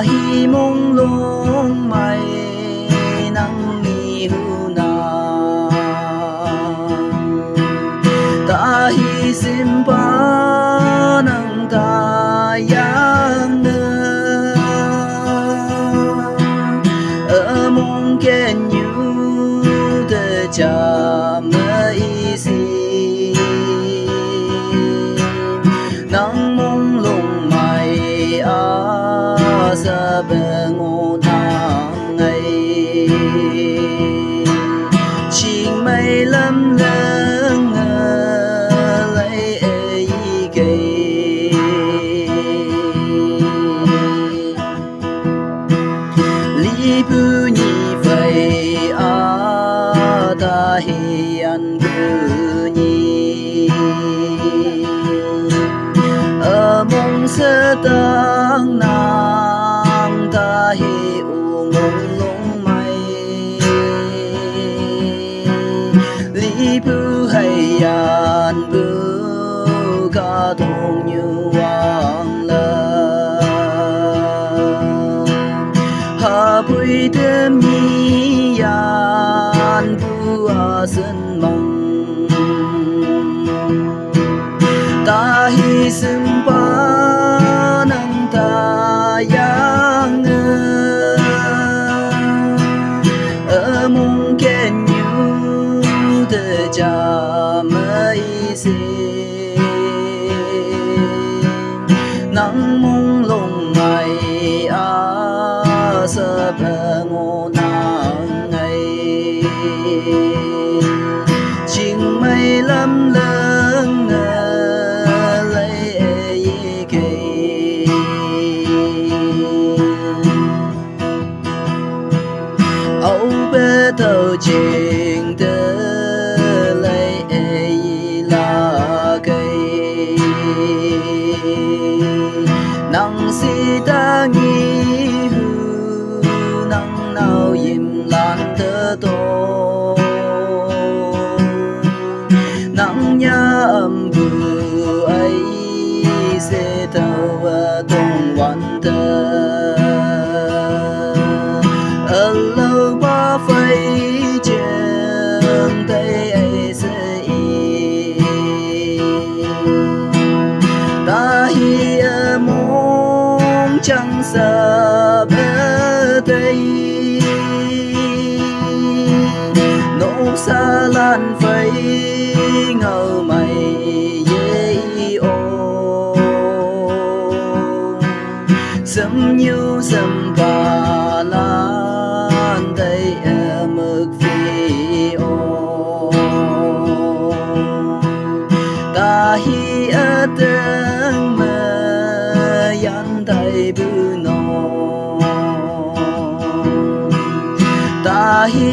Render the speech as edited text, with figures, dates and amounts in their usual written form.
hi mông lung mày nắng mi hu na ta hi sim pa nang ta yang nơ mong ken you de cha mai si nang mong lung mai a sa beng o nang ngai ching mai lam leng lai ai gai li pu ni phai a ta hi an pu ni mong sa tang nang ta hi u mong long mai li pu hai an bu ka thong như wang la ha bui dem ni yan bu a sun mong ta hi sim pa nang ta yang mong ken you de cha mai se nang mong long mai a sa beng o nang ngai ching mai lam leng lai ai gai âu bê tàu ching de lai ai la gai nang si ta ngi hu nang nao yim lan tơ to nang nya âm bu ai se tao tong wan tơ allo ba phai chen tay ai se ta hi mong chẳng sa bê tay nô sa lan phai ngầu mày ye o sâm nhu sâm ba lan tay mực phi o ta hi teng ma yan tay bu no ta hi